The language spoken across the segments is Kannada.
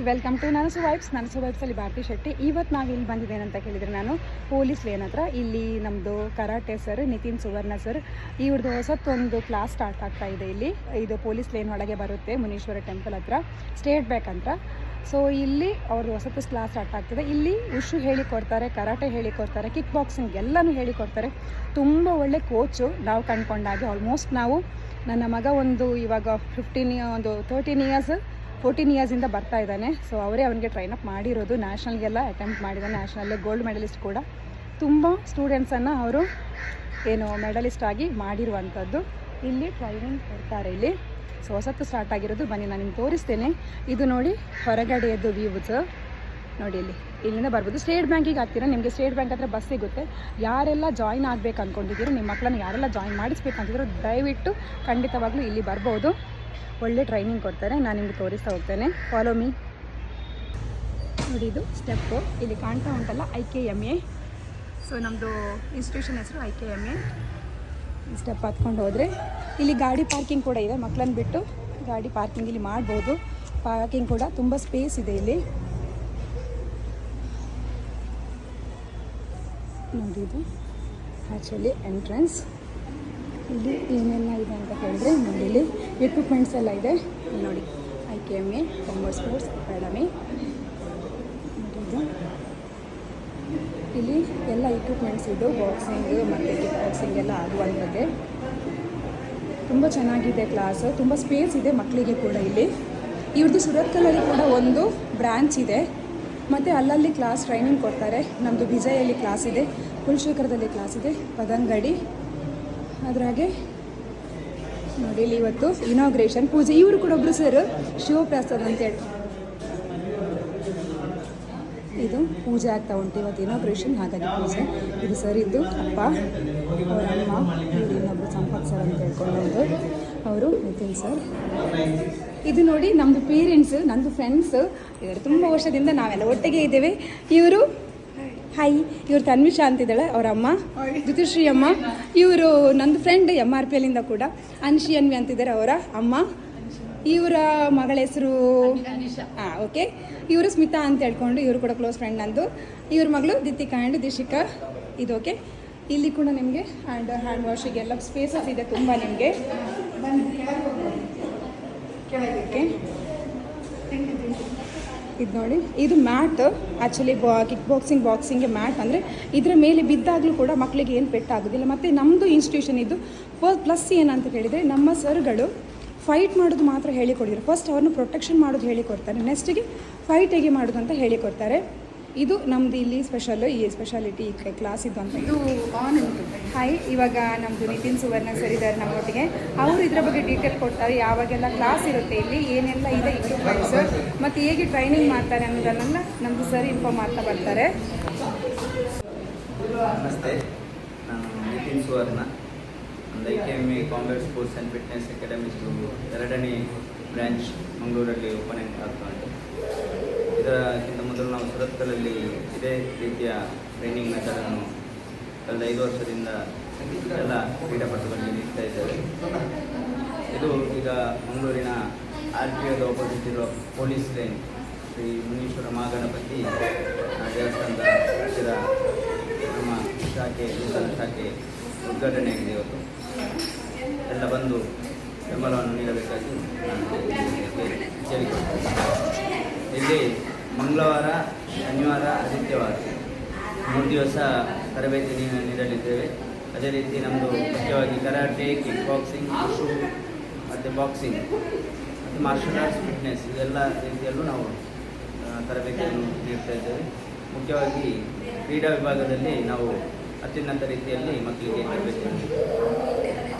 ವೆಲ್ಕಮ್ ಟು ನನಸು ವೈಬ್ಸಲ್ಲಿ ಭಾರತಿ ಶೆಟ್ಟಿ. ಇವತ್ತು ನಾವು ಇಲ್ಲಿ ಬಂದಿದ್ದೇನೆ ಅಂತ ಕೇಳಿದರೆ ನಾನು ಪೊಲೀಸ್ ಲೇನ್ ಹತ್ರ. ಇಲ್ಲಿ ನಮ್ಮದು ಕರಾಟೆ ಸರ್ ನಿತಿನ್ ಸುವರ್ಣ ಸರ್ ಇವ್ರದ್ದು ಹೊಸತ್ತೊಂದು ಕ್ಲಾಸ್ ಸ್ಟಾರ್ಟ್ ಆಗ್ತಾ ಇದೆ. ಇಲ್ಲಿ ಇದು ಪೊಲೀಸ್ ಲೇನ್ ಒಳಗೆ ಬರುತ್ತೆ, ಮುನೀಶ್ವರ ಟೆಂಪಲ್ ಹತ್ರ, ಸ್ಟೇಟ್ ಬ್ಯಾಂಕ್ ಅಂತ. ಸೊ ಇಲ್ಲಿ ಅವ್ರದ್ದು ಹೊಸತ್ತು ಕ್ಲಾಸ್ ಸ್ಟಾರ್ಟ್ ಆಗ್ತದೆ. ಇಲ್ಲಿ ಉಶು ಹೇಳಿಕೊಡ್ತಾರೆ, ಕರಾಟೆ ಹೇಳಿಕೊಡ್ತಾರೆ, ಕಿಕ್ ಬಾಕ್ಸಿಂಗ್ ಎಲ್ಲನೂ ಹೇಳಿಕೊಡ್ತಾರೆ. ತುಂಬ ಒಳ್ಳೆ ಕೋಚು ನಾವು ಕಂಡುಕೊಂಡಾಗೆ. ಆಲ್ಮೋಸ್ಟ್ ನಾವು ನನ್ನ ಮಗ ಇವಾಗ 14 ಇಯರ್ಸಿಂದ ಬರ್ತಾ ಇದ್ದಾನೆ. ಸೊ ಅವರೇ ಅವನಿಗೆ ಟ್ರೈನಪ್ ಮಾಡಿರೋದು. ನ್ಯಾಷನಲ್ಗೆಲ್ಲ ಅಟೆಂಪ್ಟ್ ಮಾಡಿದ್ದಾನೆ, ನ್ಯಾಷನಲ್ಲೇ ಗೋಲ್ಡ್ ಮೆಡಲಿಸ್ಟ್ ಕೂಡ. ತುಂಬ ಸ್ಟೂಡೆಂಟ್ಸನ್ನು ಅವರು ಮೆಡಲಿಸ್ಟ್ ಆಗಿ ಮಾಡಿರುವಂಥದ್ದು. ಇಲ್ಲಿ ಟ್ರೈನಿಂಗ್ ಕೊಡ್ತಾರೆ ಇಲ್ಲಿ. ಸೊ ಹೊಸತ್ತು ಸ್ಟಾರ್ಟ್ ಆಗಿರೋದು. ಬನ್ನಿ ನಾನು ನಿಮ್ಗೆ ತೋರಿಸ್ತೇನೆ. ಇದು ನೋಡಿ ಹೊರಗಡೆಯದ್ದು ವ್ಯೂಸ್ ನೋಡಿ. ಇಲ್ಲಿಂದ ಬರ್ಬೋದು. ಸ್ಟೇಟ್ ಬ್ಯಾಂಕಿಗೆ ಆಗ್ತೀರಾ, ನಿಮಗೆ ಸ್ಟೇಟ್ ಬ್ಯಾಂಕ್ ಹತ್ರ ಬಸ್ ಸಿಗುತ್ತೆ. ಯಾರೆಲ್ಲ ಜಾಯಿನ್ ಆಗಬೇಕು ಅಂದ್ಕೊಂಡಿದ್ದೀರೋ, ನಿಮ್ಮ ಮಕ್ಕಳನ್ನ ಯಾರೆಲ್ಲ ಜಾಯಿನ್ ಮಾಡಿಸ್ಬೇಕಂತಿದ್ರು ದಯವಿಟ್ಟು ಖಂಡಿತವಾಗ್ಲೂ ಇಲ್ಲಿ ಬರ್ಬೋದು. ಒಳ್ಳೆ ಟ್ರೈನಿಂಗ್ ಕೊಡ್ತಾರೆ. ನಾನು ನಿಮಗೆ ತೋರಿಸ್ತಾ ಹೋಗ್ತೇನೆ. Follow me. ನೋಡಿ ಇದು ಸ್ಟೆಪ್ಪು ಇಲ್ಲಿ ಕಾಣ್ತಾ ಉಂಟಲ್ಲ, IKMA. ಸೊ ನಮ್ಮದು ಇನ್ಸ್ಟಿಟ್ಯೂಷನ್ ಹೆಸರು IKMA. ಈ ಸ್ಟೆಪ್ ಹತ್ಕೊಂಡು ಹೋದರೆ ಇಲ್ಲಿ ಗಾಡಿ ಪಾರ್ಕಿಂಗ್ ಕೂಡ ಇದೆ. ಮಕ್ಕಳನ್ನ ಬಿಟ್ಟು ಗಾಡಿ ಪಾರ್ಕಿಂಗ್ ಇಲ್ಲಿ ಮಾಡ್ಬೋದು. ಪಾರ್ಕಿಂಗ್ ಕೂಡ ತುಂಬ ಸ್ಪೇಸ್ ಇದೆ ಇಲ್ಲಿ. ನೋಡಿ ಇದು ಆ್ಯಕ್ಚುಲಿ ಎಂಟ್ರೆನ್ಸ್. ಇಲ್ಲಿ ಏನೆಲ್ಲ ಇದೆ ಅಂತ ಹೇಳಿದ್ರೆ ನೋಡಿ, ಇಲ್ಲಿ ಎಕ್ವಿಪ್ಮೆಂಟ್ಸ್ ಎಲ್ಲ ಇದೆ. ಇಲ್ಲಿ ನೋಡಿ IKMA ಕಾಮರ್ಸ್ ಸ್ಪೋರ್ಟ್ಸ್ ಅಕಾಡೆಮಿ. ಇಲ್ಲಿ ಎಲ್ಲ ಎಕ್ವಿಪ್ಮೆಂಟ್ಸ್ ಇದು ಬಾಕ್ಸಿಂಗ್ ಮತ್ತು ಕಿಕ್ ಬಾಕ್ಸಿಂಗ್ ಎಲ್ಲ ಆಗುವಂಥದ್ದೇ. ತುಂಬ ಚೆನ್ನಾಗಿದೆ ಕ್ಲಾಸು, ತುಂಬ ಸ್ಪೇಸ್ ಇದೆ ಮಕ್ಕಳಿಗೆ ಕೂಡ. ಇಲ್ಲಿ ಇವ್ರದ್ದು ಸುರತ್ಕಲಲ್ಲಿ ಕೂಡ ಒಂದು ಬ್ರ್ಯಾಂಚ್ ಇದೆ. ಮತ್ತು ಅಲ್ಲಲ್ಲಿ ಕ್ಲಾಸ್ ಟ್ರೈನಿಂಗ್ ಕೊಡ್ತಾರೆ. ನಮ್ಮದು ವಿಜಯಲ್ಲಿ ಕ್ಲಾಸ್ ಇದೆ, ಕುಲಶೇಖರದಲ್ಲಿ ಕ್ಲಾಸ್ ಇದೆ, ಪದಂಗಡಿ. ಅದ್ರಾಗೆ ನೋಡಿ ಇಲ್ಲಿ ಇವತ್ತು ಇನಾಗ್ರೇಷನ್ ಪೂಜೆ. ಇವರು ಕೂಡ ಒಬ್ಬರು ಸರ್ ಶಿವಪ್ರಸಾದ್ ಅಂತೇಳಿ. ಇದು ಪೂಜೆ ಆಗ್ತಾ ಉಂಟು ಇವತ್ತು, ಇನಾಗ್ರೇಷನ್, ಹಾಗಾಗಿ ಪೂಜೆ. ಇದು ಸರ್ ಇದ್ದು ಅಪ್ಪ, ಅವರ ಅಮ್ಮ, ಇವರು ಇನ್ನೊಬ್ಬರು ಸಂಪತ್ ಸರ್ ಅಂತ ಹೇಳ್ಕೊಂಡು ಅವರು ನಿತಿನ್ ಸರ್. ಇದು ನೋಡಿ ನಮ್ಮದು ಪೇರೆಂಟ್ಸು, ನನ್ನದು ಫ್ರೆಂಡ್ಸು ಇದ್ದಾರೆ. ತುಂಬ ವರ್ಷದಿಂದ ನಾವೆಲ್ಲ ಒಟ್ಟಿಗೆ ಇದ್ದೇವೆ. ಇವರು ಇವರು ತನ್ವಿಷಾ ಅಂತಿದ್ದಾಳೆ, ಅವರ ಅಮ್ಮ ಜ್ಯೋತಿಶ್ರೀ ಅಮ್ಮ. ಇವರು ನಂದು ಫ್ರೆಂಡ್ MRPLಂದ ಕೂಡ ಅನ್ಶಿ ಅನ್ವಿ ಅಂತಿದ್ದಾರೆ, ಅವರ ಅಮ್ಮ. ಇವರ ಮಗಳ ಹೆಸರು ಓಕೆ. ಇವರು ಸ್ಮಿತಾ ಅಂತ ಹೇಳ್ಕೊಂಡು, ಇವರು ಕೂಡ ಕ್ಲೋಸ್ ಫ್ರೆಂಡ್ ನಂದು. ಇವ್ರ ಮಗಳು ದಿತಿಕಾ ಆ್ಯಂಡ್ ದಿಶಿಕಾ. ಇದು ಓಕೆ. ಇಲ್ಲಿ ಕೂಡ ನಿಮಗೆ ಹ್ಯಾಂಡ್ ವಾಶಿಗೆಲ್ಲ ಸ್ಪೇಸಸ್ ಇದೆ ತುಂಬ ನಿಮಗೆ. ಓಕೆ, ಇದು ನೋಡಿ ಇದು ಮ್ಯಾಟ್. ಆ್ಯಕ್ಚುಲಿ ಕಿಕ್ ಬಾಕ್ಸಿಂಗ್ಗೆ ಮ್ಯಾಟ್. ಅಂದರೆ ಇದರ ಮೇಲೆ ಬಿದ್ದಾಗಲೂ ಕೂಡ ಮಕ್ಕಳಿಗೆ ಏನು ಪೆಟ್ಟಾಗೋದಿಲ್ಲ. ಮತ್ತು ನಮ್ಮದು ಇನ್ಸ್ಟಿಟ್ಯೂಷನ್ ಇದು ಪ್ಲಸ್ ಏನಂತ ಹೇಳಿದರೆ, ನಮ್ಮ ಸರ್ಗಳು ಫೈಟ್ ಮಾಡೋದು ಮಾತ್ರ ಹೇಳಿಕೊಡಿದ್ರು. ಫಸ್ಟ್ ಅವ್ರನ್ನ ಪ್ರೊಟೆಕ್ಷನ್ ಮಾಡೋದು ಹೇಳಿಕೊಡ್ತಾರೆ, ನೆಕ್ಸ್ಟಿಗೆ ಫೈಟ್ ಹೇಗೆ ಮಾಡೋದು ಅಂತ ಹೇಳಿಕೊಡ್ತಾರೆ. ಇದು ನಮ್ಮದು ಇಲ್ಲಿ ಈ ಸ್ಪೆಷಾಲಿಟಿ ಕ್ಲಾಸ್ ಇದು ಅಂತ. ಇದು ಆನ್ ಉಂಟು. ಇವಾಗ ನಮ್ಮದು ನಿತಿನ್ ಸುವರ್ಣ ಸರ್ ಇದ್ದಾರೆ ನಮ್ಮೊಟ್ಟಿಗೆ. ಅವರು ಇದರ ಬಗ್ಗೆ ಡೀಟೇಲ್ ಕೊಡ್ತಾರೆ. ಯಾವಾಗೆಲ್ಲ ಕ್ಲಾಸ್ ಇರುತ್ತೆ, ಇಲ್ಲಿ ಏನೆಲ್ಲ ಇದೆ ಇಕ್ವಿಪ್ಮೆಂಟ್ಸ್, ಮತ್ತು ಹೇಗೆ ಟ್ರೈನಿಂಗ್ ಮಾಡ್ತಾರೆ ಅನ್ನೋದನ್ನೆಲ್ಲ ನಮ್ಮದು ಸರ್ ಇನ್ಫಾರ್ಮ್ ಮಾಡ್ತಾ ಬರ್ತಾರೆ. ನಮಸ್ತೆ, ನಾನು ನಿತಿನ್ ಸುವರ್ಣ. ಒಂದು IKMA combat sports and fitness ಅಕಾಡೆಮಿಸ್ಟು 2ನೇ ಬ್ರ್ಯಾಂಚ್ ಮಂಗಳೂರಲ್ಲಿ ಓಪನ್ ಆಗ್ತಾ ಉಂಟು. ಇದಕ್ಕಿಂತ ಮೊದಲು ನಾವು ಸುರತ್ಕಲಲ್ಲಿ ಇದೇ ರೀತಿಯ ಟ್ರೈನಿಂಗ್ ಮೆಥಡನ್ನು ಕಳೆದ 5 ವರ್ಷದಿಂದ ಎಲ್ಲ ಕ್ರೀಡಾಪಟುಗಳಿಗೆ ನೀಡ್ತಾ ಇದ್ದೇವೆ. ಇದು ಈಗ ಮಂಗಳೂರಿನ RPOದ ಆಪೋಸಿಟ್ ಇರುವ ಪೊಲೀಸ್ ಲೇನ್ ಶ್ರೀ ಮುನೀಶ್ವರ ಮಹಾಗಣಪತಿ ದೇವಸ್ಥಾನದ ಹತ್ತಿರ ನಮ್ಮ ನೂತನ ಶಾಖೆ ಉದ್ಘಾಟನೆಯಾಗಿದೆ ಇವತ್ತು. ಎಲ್ಲ ಬಂದು ಬೆಂಬಲವನ್ನು ನೀಡಬೇಕಾಗಿ ನಾನು ಕೇಳಿಕೊಳ್ತೇನೆ. ಇಲ್ಲಿ ಮಂಗಳವಾರ, ಶನಿವಾರ, ಆದಿತ್ಯವಾರ 3 ದಿವಸ ತರಬೇತಿ ನೀಡಲಿದ್ದೇವೆ. ಅದೇ ರೀತಿ ನಮ್ಮದು ಮುಖ್ಯವಾಗಿ ಕರಾಟೆ, ಕಿಕ್ ಬಾಕ್ಸಿಂಗ್, ಉಶು ಮತ್ತು ಬಾಕ್ಸಿಂಗ್ ಮತ್ತು ಮಾರ್ಷಲ್ ಆರ್ಟ್ಸ್, ಫಿಟ್ನೆಸ್ ಇದೆಲ್ಲ ರೀತಿಯಲ್ಲೂ ನಾವು ತರಬೇತಿಯನ್ನು ನೀಡ್ತಾ ಇದ್ದೇವೆ. ಮುಖ್ಯವಾಗಿ ಕ್ರೀಡಾ ವಿಭಾಗದಲ್ಲಿ ನಾವು ಅತ್ಯುನ್ನತ ರೀತಿಯಲ್ಲಿ ಮಕ್ಕಳಿಗೆ ತರಬೇತಿಯನ್ನು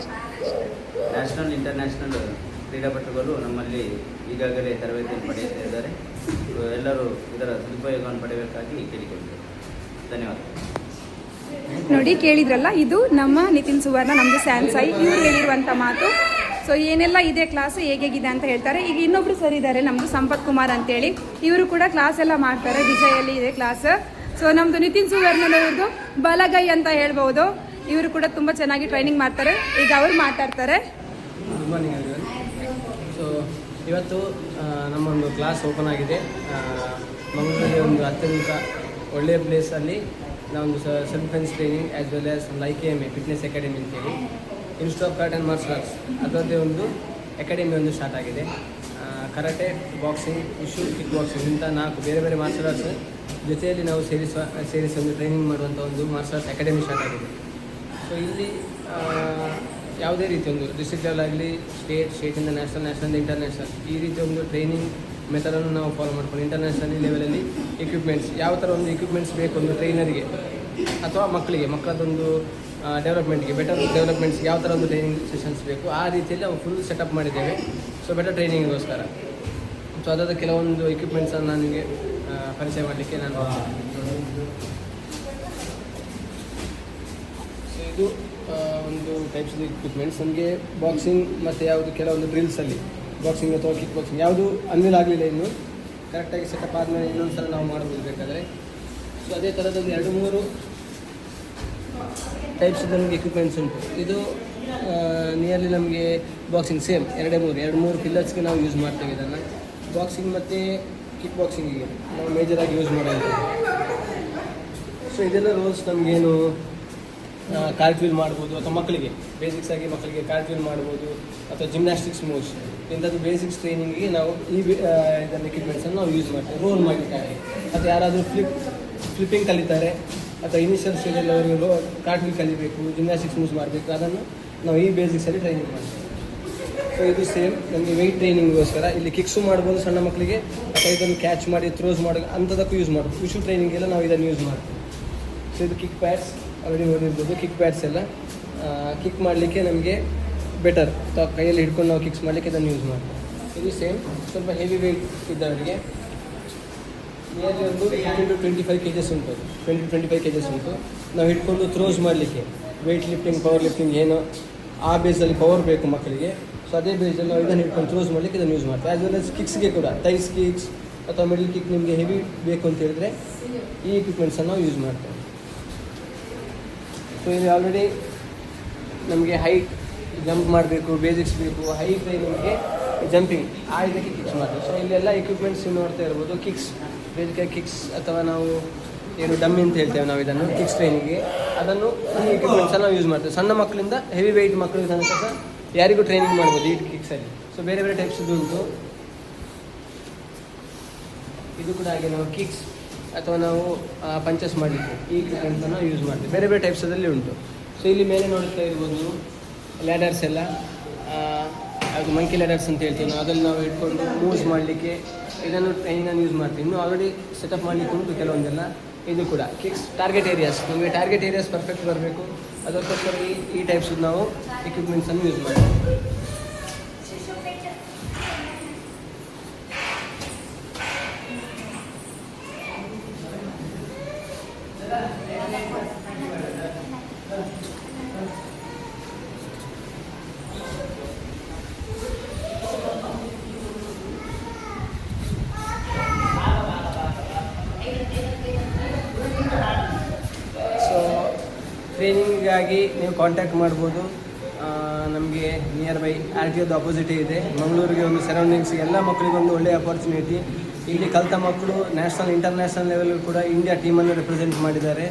ನ್ಯಾಷನಲ್ ಇಂಟರ್ನ್ಯಾಷನಲ್ ಕ್ರೀಡಾಪಟುಗಳು ನಮ್ಮಲ್ಲಿ ಈಗಾಗಲೇ ತರಬೇತಿಯನ್ನು ಪಡೆಯುತ್ತಾ ಇದ್ದಾರೆ. ಎಲ್ಲರೂ ಇದರ ಸದುಪಯೋಗವನ್ನು ಪಡೆಯಬೇಕಾಗಿ ಕೇಳಿಕೊಳ್ತೇವೆ. ಧನ್ಯವಾದ. ನೋಡಿ ಕೇಳಿದ್ರಲ್ಲ, ಇದು ನಮ್ಮ ನಿತಿನ್ ಸುವರ್ಣ, ನಮ್ಮದು ಸ್ಯಾನ್ಸಾಯಿ. ಇವರು ಹೇಳಿರುವಂಥ ಮಾತು. ಸೊ ಏನೆಲ್ಲ ಇದೆ ಕ್ಲಾಸ್, ಹೇಗಿದೆ ಅಂತ ಹೇಳ್ತಾರೆ. ಈಗ ಇನ್ನೊಬ್ರು ಸರ್ ಇದ್ದಾರೆ, ನಮ್ಮದು ಸಂಪತ್ ಕುಮಾರ್ ಅಂತೇಳಿ. ಇವರು ಕೂಡ ಕ್ಲಾಸ್ ಎಲ್ಲ ಮಾಡ್ತಾರೆ, ವಿಜಯಲ್ಲಿ ಇದೆ ಕ್ಲಾಸ್. ಸೊ ನಮ್ಮದು ನಿತಿನ್ ಸುವರ್ಣನವ್ರದ್ದು ಬಲಗೈ ಅಂತ ಹೇಳ್ಬೋದು. ಇವರು ಕೂಡ ತುಂಬ ಚೆನ್ನಾಗಿ ಟ್ರೈನಿಂಗ್ ಮಾಡ್ತಾರೆ. ಈಗ ಅವರು ಮಾತಾಡ್ತಾರೆ. Good morning everyone. ಸೊ ಇವತ್ತು ನಮ್ಮೊಂದು ಕ್ಲಾಸ್ ಓಪನ್ ಆಗಿದೆ. ಮಂಗಳೂರಲ್ಲಿ ಒಂದು ಅತ್ಯಂತ ಒಳ್ಳೆಯ ಪ್ಲೇಸಲ್ಲಿ ನಾವೊಂದು self defence training as well as ಒಂದು IKMA ಫಿಟ್ನೆಸ್ ಅಕಾಡೆಮಿ ಅಂತೇಳಿ institute of karate and martial arts ಅದರದ್ದೇ ಒಂದು ಅಕಾಡೆಮಿ ಒಂದು ಸ್ಟಾರ್ಟ್ ಆಗಿದೆ. Karate, boxing, Vishu, kick boxing ಇಂಥ 4 ಬೇರೆ ಬೇರೆ ಮಾರ್ಷಲ್ ಆರ್ಟ್ಸ್ ಜೊತೆಯಲ್ಲಿ ನಾವು ಸೇರಿಸಿ ಒಂದು ಟ್ರೈನಿಂಗ್ ಮಾಡುವಂಥ ಒಂದು ಮಾರ್ಷಲ್ ಆರ್ಟ್ಸ್ ಅಕಾಡೆಮಿ ಸ್ಟಾರ್ಟ್ ಆಗಿದೆ. ಸೊ ಇಲ್ಲಿ ಯಾವುದೇ ರೀತಿ ಒಂದು ಡಿಸ್ಟ್ರಿಕ್ಟ್ ಲೆವೆಲ್ ಆಗಲಿ, ಸ್ಟೇಟಿಂದ ನ್ಯಾಷನಲ್ ಇಂಟರ್ನ್ಯಾಷನಲ್ ಈ ರೀತಿ ಒಂದು ಟ್ರೈನಿಂಗ್ ಮೆಥಡನ್ನು ನಾವು ಫಾಲೋ ಮಾಡ್ಕೊಂಡು ಇಂಟರ್ನ್ಯಾಷನಲ್ ಲೆವೆಲಲ್ಲಿ ಎಕ್ವಿಪ್ಮೆಂಟ್ಸ್ ಯಾವ ಥರ ಒಂದು ಎಕ್ವಿಪ್ಮೆಂಟ್ಸ್ ಬೇಕು ಒಂದು ಟ್ರೈನರ್ಗೆ ಅಥವಾ ಮಕ್ಕಳದೊಂದು ಡೆವಲಪ್ಮೆಂಟ್ಗೆ ಬೆಟರ್ ಡೆವಲಪ್ಮೆಂಟ್ಸ್ ಯಾವ ಥರ ಒಂದು ಟ್ರೈನಿಂಗ್ ಸೆಷನ್ಸ್ ಬೇಕು ಆ ರೀತಿಯಲ್ಲಿ ನಾವು ಫುಲ್ ಸೆಟಪ್ ಮಾಡಿದ್ದೇವೆ. ಸೊ ಬೆಟರ್ ಟ್ರೈನಿಂಗ್ಗೋಸ್ಕರ ಸೊ ಅದಾದ ಕೆಲವೊಂದು ಎಕ್ವಿಪ್ಮೆಂಟ್ಸನ್ನು ನನಗೆ ಪರಿಚಯ ಮಾಡಲಿಕ್ಕೆ ನಾನು ಸೊ ಇದು ಒಂದು ಟೈಪ್ಸ್ ಆಫ್ ಎಕ್ವಿಪ್ಮೆಂಟ್ಸ್ ನಮಗೆ ಬಾಕ್ಸಿಂಗ್ ಮತ್ತು ಯಾವುದು ಕೆಲವೊಂದು ಡ್ರಿಲ್ಸಲ್ಲಿ ಬಾಕ್ಸಿಂಗ್ ಅಥವಾ ಕಿಕ್ ಬಾಕ್ಸಿಂಗ್ ಯಾವುದು ಅನ್ವಿಲ್ ಆಗಲಿಲ್ಲ ಇನ್ನು ಕರೆಕ್ಟಾಗಿ ಸೆಟಪ್ ಆದಮೇಲೆ ಇನ್ನೊಂದು ಸಲ ನಾವು ಮಾಡ್ಬೋದು ಬೇಕಾದರೆ. ಸೊ ಅದೇ ಥರದಲ್ಲಿ 2-3 ಟೈಪ್ಸ್ ನಮಗೆ ಎಕ್ವಿಪ್ಮೆಂಟ್ಸ್ ಉಂಟು. ಇದು ನಿಯರ್ಲಿ ನಮಗೆ ಬಾಕ್ಸಿಂಗ್ ಸೇಮ್ 2-3 ಪಿಲ್ಲರ್ಸ್ಗೆ ನಾವು ಯೂಸ್ ಮಾಡ್ತೇವೆ ಇದನ್ನು. ಬಾಕ್ಸಿಂಗ್ ಮತ್ತು ಕಿಕ್ ಬಾಕ್ಸಿಂಗಿಗೆ ನಾವು ಮೇಜರಾಗಿ ಯೂಸ್ ಮಾಡೋದು. ಸೊ ಇದೆಲ್ಲ ರೋಲ್ಸ್ ನಮಗೇನು ಕಾರ್ಟ್ವೀಲ್ ಮಾಡ್ಬೋದು ಅಥವಾ ಮಕ್ಕಳಿಗೆ ಬೇಸಿಕ್ಸ್ ಆಗಿ ಮಕ್ಕಳಿಗೆ ಕಾರ್ಟ್ವೀಲ್ ಮಾಡ್ಬೋದು ಅಥವಾ ಜಿಮ್ನಾಸ್ಟಿಕ್ಸ್ ಮೂವ್ಸ್ ಇಂಥದ್ದು ಬೇಸಿಕ್ಸ್ ಟ್ರೈನಿಂಗಿಗೆ ನಾವು ಇದನ್ನು ಎಕ್ವಿಪ್ಮೆಂಟ್ಸನ್ನು ನಾವು ಯೂಸ್ ಮಾಡ್ತೇವೆ. ರೋಲ್ ಮಾಡಿದ್ದಾರೆ ಮತ್ತು ಯಾರಾದರೂ ಫ್ಲಿಪ್ಪಿಂಗ್ ಕಲಿತಾರೆ ಅಥವಾ ಇನಿಷಿಯಲ್ ಸ್ಟೇಜಲ್ಲಿ ಅವರಿಗೆ ಕಾರ್ಟ್ವೀಲ್ ಕಲಿಬೇಕು, ಜಿಮ್ನಾಸ್ಟಿಕ್ಸ್ ಮೂವ್ಸ್ ಮಾಡಬೇಕು, ಅದನ್ನು ನಾವು ಈ ಬೇಸಿಕ್ಸಲ್ಲಿ ಟ್ರೈನಿಂಗ್ ಮಾಡ್ತೀವಿ. ಸೊ ಇದು ಸೇಮ್ ನಮಗೆ ವೆಯ್ಟ್ ಟ್ರೈನಿಂಗ್ಗೋಸ್ಕರ ಇಲ್ಲಿ ಕಿಕ್ಸು ಮಾಡ್ಬೋದು ಸಣ್ಣ ಮಕ್ಕಳಿಗೆ ಅಥವಾ ಇದನ್ನು ಕ್ಯಾಚ್ ಮಾಡಿ ಥ್ರೋಸ್ ಮಾಡಿ ಅಂಥದಕ್ಕೂ ಯೂಸ್ ಮಾಡ್ಬೋದು. ವಿಶು ಟ್ರೈನಿಂಗೆಲ್ಲ ನಾವು ಇದನ್ನು ಯೂಸ್ ಮಾಡ್ತೀವಿ. ಸೊ ಇದು ಕಿಕ್ ಪ್ಯಾಡ್ಸ್ ಆಲ್ರೆಡಿ ನೋಡಿರ್ಬೋದು. ಕಿಕ್ ಪ್ಯಾಡ್ಸ್ ಎಲ್ಲ ಕಿಕ್ ಮಾಡಲಿಕ್ಕೆ ನಮಗೆ ಬೆಟರ್ ಅಥವಾ ಕೈಯಲ್ಲಿ ಹಿಡ್ಕೊಂಡು ನಾವು ಕಿಕ್ಸ್ ಮಾಡಲಿಕ್ಕೆ ಇದನ್ನು ಯೂಸ್ ಮಾಡ್ತೀವಿ. ಇದು ಸೇಮ್ ಸ್ವಲ್ಪ ಹೆವಿ ವೆಯ್ಟ್ ಇದ್ದವರಿಗೆ ನಿಯರ್ಲಿ ಒಂದು 20-25 kgs ಉಂಟು. 20-25 kgs ಉಂಟು. ನಾವು ಹಿಡ್ಕೊಂಡು ಥ್ರೋಸ್ ಮಾಡಲಿಕ್ಕೆ ವೆಯ್ಟ್ ಲಿಫ್ಟಿಂಗ್, ಪವರ್ ಲಿಫ್ಟಿಂಗ್ ಏನು ಆ ಬೇಸಲ್ಲಿ ಪವರ್ ಬೇಕು ಮಕ್ಕಳಿಗೆ. ಸೊ ಅದೇ ಬೇಸಲ್ಲಿ ನಾವು ಇದನ್ನು ಹಿಡ್ಕೊಂಡು ಥ್ರೋಸ್ ಮಾಡಲಿಕ್ಕೆ ಇದನ್ನು ಯೂಸ್ ಮಾಡ್ತೀವಿ. ಆ್ಯಸ್ ವೆಲ್ ಆಸ್ ಕಿಕ್ಸ್ಗೆ ಕೂಡ ಥೈಸ್ ಕಿಕ್ಸ್ ಅಥವಾ ಮಿಡಲ್ ಕಿಕ್ ನಿಮಗೆ ಹೆವಿ ಬೇಕು ಅಂತ ಹೇಳಿದ್ರೆ ಈ ಎಕ್ವಿಪ್ಮೆಂಟ್ಸನ್ನು ನಾವು ಯೂಸ್ ಮಾಡ್ತೇವೆ. ಸೊ ಇಲ್ಲಿ ಆಲ್ರೆಡಿ ನಮಗೆ ಹೈಟ್ ಜಂಪ್ ಮಾಡಬೇಕು, ಬೇಸಿಕ್ಸ್ ಬೇಕು, ಹೈ ಟ್ರೈನಿಂಗ್ಗೆ ಜಂಪಿಂಗ್ ಆ ಇದಕ್ಕೆ ಕಿಕ್ಸ್ ಮಾಡ್ತೀವಿ. ಸೊ ಇಲ್ಲೆಲ್ಲ ಎಕ್ವಿಪ್ಮೆಂಟ್ಸ್ ನೋಡ್ತಾ ಇರ್ಬೋದು. ಕಿಕ್ಸ್ ಬೇಸಿಕಾಗಿ ಕಿಕ್ಸ್ ಅಥವಾ ನಾವು ಏನು ಡಮ್ಮಿ ಅಂತ ಹೇಳ್ತೇವೆ ನಾವು ಇದನ್ನು ಕಿಕ್ಸ್ ಟ್ರೈನಿಂಗ್ಗೆ ಅದನ್ನು ಈ ಎಕ್ವಿಪ್ಮೆಂಟ್ಸನ್ನು ನಾವು ಯೂಸ್ ಮಾಡ್ತೇವೆ. ಸಣ್ಣ ಮಕ್ಕಳಿಂದ ಹೆವಿ ವೆಯ್ಟ್ ಮಕ್ಕಳಿಗೆ ತನಕ ಯಾರಿಗೂ ಟ್ರೈನಿಂಗ್ ಮಾಡ್ಬೋದು ಈ ಕಿಕ್ಸಲ್ಲಿ. ಸೊ ಬೇರೆ ಬೇರೆ ಟೈಪ್ಸ್ ಉಂಟು. ಇದು ಕೂಡ ಹಾಗೆ ನಾವು ಕಿಕ್ಸ್ ಅಥವಾ ನಾವು ಪಂಚಸ್ ಮಾಡಲಿಕ್ಕೆ ಈ ಎಕ್ವಿಪ್ಮೆಂಟ್ಸನ್ನು ಯೂಸ್ ಮಾಡ್ತೀವಿ. ಬೇರೆ ಬೇರೆ ಟೈಪ್ಸಲ್ಲಿ ಉಂಟು. ಸೊ ಇಲ್ಲಿ ಮೇಲೆ ನೋಡ್ತಾ ಇರ್ಬೋದು ನೀವು ಲ್ಯಾಡರ್ಸ್ ಎಲ್ಲ ಅದು ಮಂಕಿ ಲ್ಯಾಡರ್ಸ್ ಅಂತ ಹೇಳ್ತೀವಿ ನಾವು. ಅದನ್ನು ನಾವು ಇಟ್ಕೊಂಡು ಮೂವ್ಸ್ ಮಾಡಲಿಕ್ಕೆ ಇದನ್ನು ಟ್ರೈನಿಂಗನ್ನು ಯೂಸ್ ಮಾಡ್ತೀವಿ. ಇನ್ನೂ ಆಲ್ರೆಡಿ ಸೆಟಪ್ ಮಾಡಲಿಕ್ಕೆ ಉಂಟು ಕೆಲವೊಂದೆಲ್ಲ. ಇದು ಕೂಡ ಕಿಕ್ಸ್ ಟಾರ್ಗೆಟ್ ಏರಿಯಾಸ್, ನಮಗೆ ಟಾರ್ಗೆಟ್ ಏರಿಯಾಸ್ ಪರ್ಫೆಕ್ಟ್ ಬರಬೇಕು, ಅದಕ್ಕೋಸ್ಕರ ಈ ಟೈಪ್ಸ್ ನಾವು ಎಕ್ವಿಪ್ಮೆಂಟ್ಸನ್ನು ಯೂಸ್ ಮಾಡ್ತೀವಿ. ಟ್ರೈನಿಂಗಾಗಿ ನೀವು ಕಾಂಟ್ಯಾಕ್ಟ್ ಮಾಡ್ಬೋದು. ನಮಗೆ ನಿಯರ್ ಬೈ RTOದ ಅಪೋಸಿಟೇ ಇದೆ. ಮಂಗಳೂರಿಗೆ ಒಂದು ಸರೌಂಡಿಂಗ್ಸ್ ಎಲ್ಲ ಮಕ್ಕಳಿಗೊಂದು ಒಳ್ಳೆಯ ಅಪಾರ್ಚುನಿಟಿ. ಇಲ್ಲಿ ಕಲಿತ ಮಕ್ಕಳು ನ್ಯಾಷನಲ್ ಇಂಟರ್ನ್ಯಾಷನಲ್ ಲೆವೆಲ್ ಕೂಡ ಇಂಡಿಯಾ ಟೀಮನ್ನು ರೆಪ್ರೆಸೆಂಟ್ ಮಾಡಿದ್ದಾರೆ.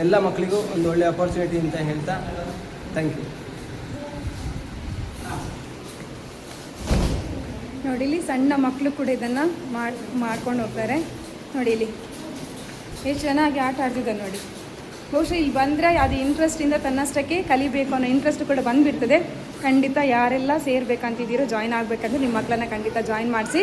ಎಲ್ಲ ಮಕ್ಕಳಿಗೂ ಒಂದು ಒಳ್ಳೆಯ ಅಪಾರ್ಚುನಿಟಿ ಅಂತ ಹೇಳ್ತಾ ಥ್ಯಾಂಕ್ ಯು. ನೋಡಿ ಇಲ್ಲಿ ಸಣ್ಣ ಮಕ್ಕಳು ಕೂಡ ಇದನ್ನು ಮಾಡ್ಕೊಂಡು ಹೋಗ್ತಾರೆ. ನೋಡಿ ಇಲ್ಲಿ ಎಷ್ಟು ಚೆನ್ನಾಗಿ ಆಟ ಆಡ್ತಿದ್ದಾರೆ ನೋಡಿ. ಬಹುಶಃ ಇಲ್ಲಿ ಬಂದರೆ ಅದು ಇಂಟ್ರೆಸ್ಟಿಂದ ತನ್ನಷ್ಟಕ್ಕೆ ಕಲಿಬೇಕು ಅನ್ನೋ ಇಂಟ್ರೆಸ್ಟ್ ಕೂಡ ಬಂದುಬಿಡ್ತದೆ. ಖಂಡಿತ ಯಾರೆಲ್ಲ ಸೇರ್ಬೇಕಂತಿದ್ದೀರೋ ಜಾಯ್ನ್ ಆಗಬೇಕಂದ್ರೆ ನಿಮ್ಮ ಮಕ್ಕಳನ್ನ ಖಂಡಿತ ಜಾಯ್ನ್ ಮಾಡಿಸಿ.